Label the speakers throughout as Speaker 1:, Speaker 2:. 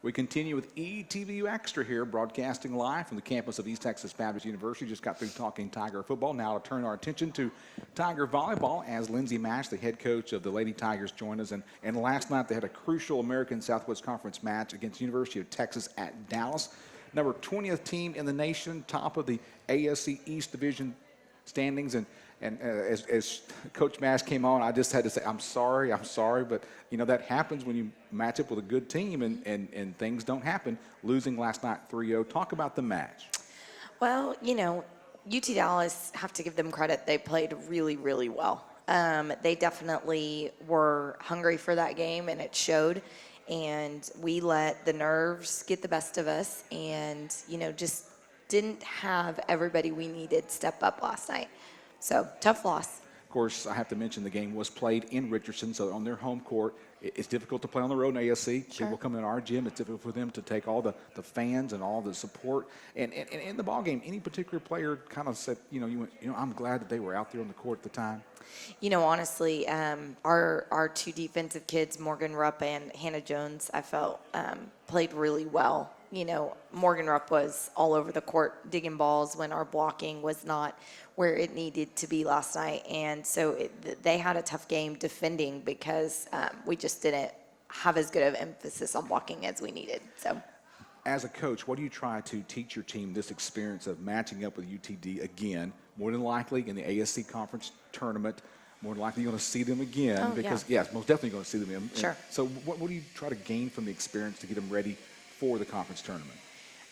Speaker 1: We continue with ETBU Extra here, broadcasting live from the campus of East Texas Baptist University. Just got through talking Tiger football. Now to turn our attention to Tiger volleyball as Lyndsay Mashe, the head coach of the Lady Tigers, joined us. And last night they had a crucial American Southwest Conference match against the University of Texas at Dallas. Number 20th team in the nation, top of the ASC East Division standings. And as Coach Mashe came on, I just had to say, I'm sorry, but, you know, that happens when you match up with a good team and things don't happen. Losing last night 3-0. Talk about the match.
Speaker 2: Well, you know, UT Dallas, have to give them credit. They played really, really well. They definitely were hungry for that game, and it showed. And we let the nerves get the best of us and, you know, just didn't have everybody we needed step up last night. So, tough loss.
Speaker 1: Of course, I have to mention the game was played in Richardson, so on their home court. It's difficult to play on the road in ASC.
Speaker 2: Sure.
Speaker 1: People come in our gym. It's difficult for them to take all the fans and all the support. And in the ball game, any particular player kind of said, you know, I'm glad that they were out there on the court at the time?
Speaker 2: You know, honestly, our two defensive kids, Morgan Rupp and Hannah Jones, I felt played really well. You know, Morgan Rupp was all over the court digging balls when our blocking was not where it needed to be last night. And so they had a tough game defending because we just didn't have as good of emphasis on blocking as we needed. So,
Speaker 1: as a coach, what do you try to teach your team this experience of matching up with UTD again? More than likely in the ASC conference tournament, more than likely you're going to see them again because, yes, most definitely going to see them again.
Speaker 2: Sure.
Speaker 1: So what do you try to gain from the experience to get them ready for the conference tournament?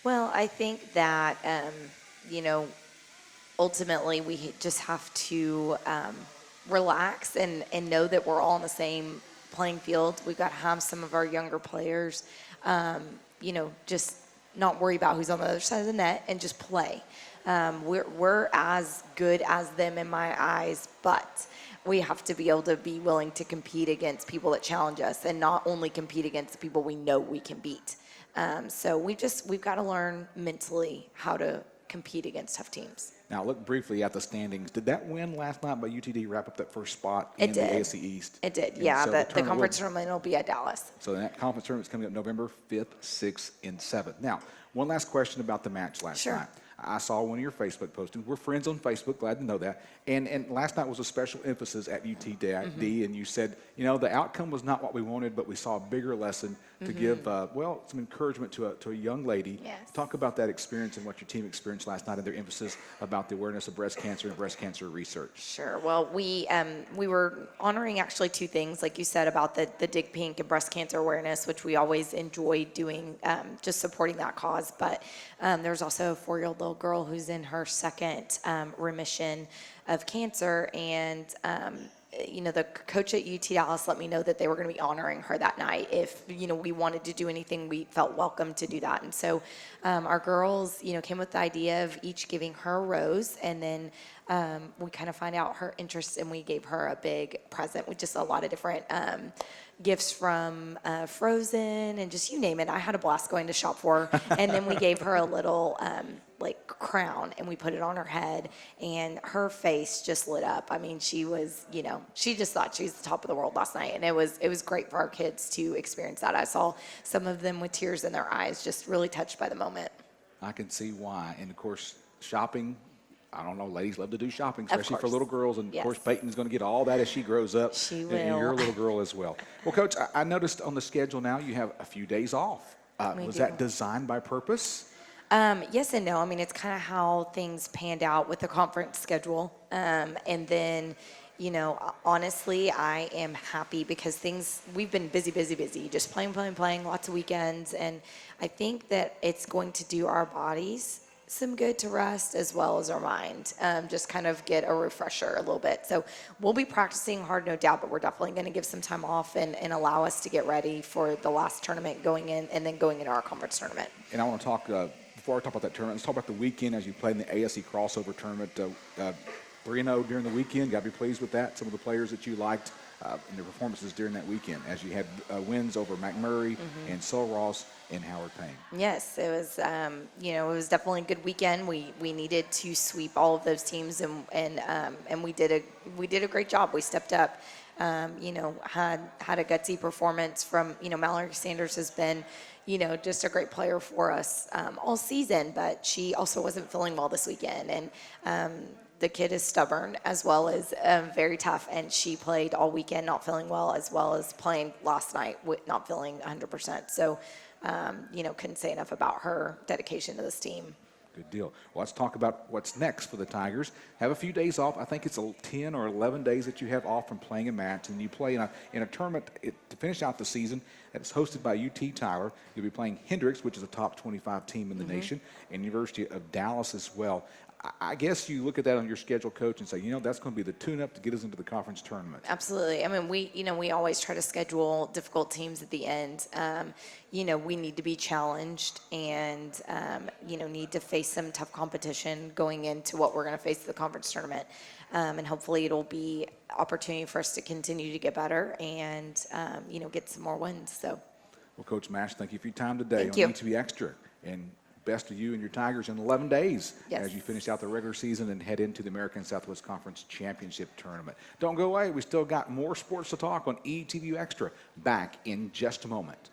Speaker 2: Well, I think that, you know, ultimately we just have to relax and know that we're all on the same playing field. We've got to have some of our younger players, you know, just not worry about who's on the other side of the net and just play. We're as good as them in my eyes, but we have to be able to be willing to compete against people that challenge us and not only compete against the people we know we can beat. So we've got to learn mentally how to compete against tough teams.
Speaker 1: Now, look briefly at the standings. Did that win last night by UTD wrap up that first spot in the ASC East?
Speaker 2: It did,
Speaker 1: And
Speaker 2: yeah.
Speaker 1: so
Speaker 2: The conference tournament will be at Dallas.
Speaker 1: So that conference tournament is coming up November 5th, 6th, and 7th. Now, one last question about the match last night. I saw one of your Facebook postings. We're friends on Facebook, glad to know that. And last night was a special emphasis at UTD, and you said, you know, the outcome was not what we wanted, but we saw a bigger lesson to give, well, some encouragement to a young lady.
Speaker 2: Yes.
Speaker 1: Talk about that experience and what your team experienced last night and their emphasis about the awareness of breast cancer and breast cancer research.
Speaker 2: Sure. Well, we were honoring actually two things, like you said, about the Dig Pink and breast cancer awareness, which we always enjoy doing, just supporting that cause. But there's also a 4-year-old little girl who's in her second remission of cancer, and you know, the coach at UT Dallas let me know that they were going to be honoring her that night. If, you know, we wanted to do anything, we felt welcome to do that. And so our girls, you know, came with the idea of each giving her a rose, and then we kind of find out her interests, and we gave her a big present with just a lot of different gifts from Frozen and just you name it. I had a blast going to shop for her. And then we gave her a little like crown, and we put it on her head, and her face just lit up. I mean, she was, you know, she just thought she was the top of the world last night, and it was great for our kids to experience that. I saw some of them with tears in their eyes, just really touched by the moment.
Speaker 1: I can see why. And of course, shopping, I don't know, ladies love to do shopping, especially for little girls. And of course, Peyton's going to get all that as she grows up.
Speaker 2: She will.
Speaker 1: And you're a little girl as well. Well, Coach, I noticed on the schedule now you have a few days off. Was that designed by purpose?
Speaker 2: Yes and no. I mean, it's kind of how things panned out with the conference schedule. And then, you know, honestly, I am happy because we've been busy, just playing, lots of weekends. And I think that it's going to do our bodies some good to rest as well as our mind, just kind of get a refresher a little bit. So we'll be practicing hard, no doubt, but we're definitely going to give some time off and allow us to get ready for the last tournament going in and then going into our conference tournament.
Speaker 1: And I want to talk, before I talk about that tournament, let's talk about the weekend as you played in the ASC crossover tournament. 3-0 during the weekend. Got to be pleased with that. Some of the players that you liked in their performances during that weekend as you had wins over McMurray and Sul Ross and Howard Payne.
Speaker 2: Yes, it was, you know, it was definitely a good weekend. We needed to sweep all of those teams, and we did a great job. We stepped up had a gutsy performance from, Mallory Sanders has been, just a great player for us all season, but she also wasn't feeling well this weekend. And the kid is stubborn as well as very tough, and she played all weekend not feeling well, as well as playing last night with not feeling 100%. So, couldn't say enough about her dedication to this team.
Speaker 1: Good deal. Well, let's talk about what's next for the Tigers. Have a few days off. I think it's 10 or 11 days that you have off from playing a match, and you play in a tournament to finish out the season that's hosted by UT Tyler. You'll be playing Hendrix, which is a top 25 team in the nation, and University of Dallas as well. I guess you look at that on your schedule, Coach, and say, that's going to be the tune-up to get us into the conference tournament.
Speaker 2: Absolutely. I mean, we always try to schedule difficult teams at the end. We need to be challenged and, need to face some tough competition going into what we're going to face at the conference tournament. And hopefully it'll be opportunity for us to continue to get better and, get some more wins. So.
Speaker 1: Well, Coach Mashe, thank you for your time today
Speaker 2: Thank you.
Speaker 1: on ETBU Extra. And best to you and your Tigers in 11 days
Speaker 2: Yes.
Speaker 1: as you finish out the regular season and head into the American Southwest Conference Championship Tournament. Don't go away. We still got more sports to talk on ETBU Extra. Back in just a moment.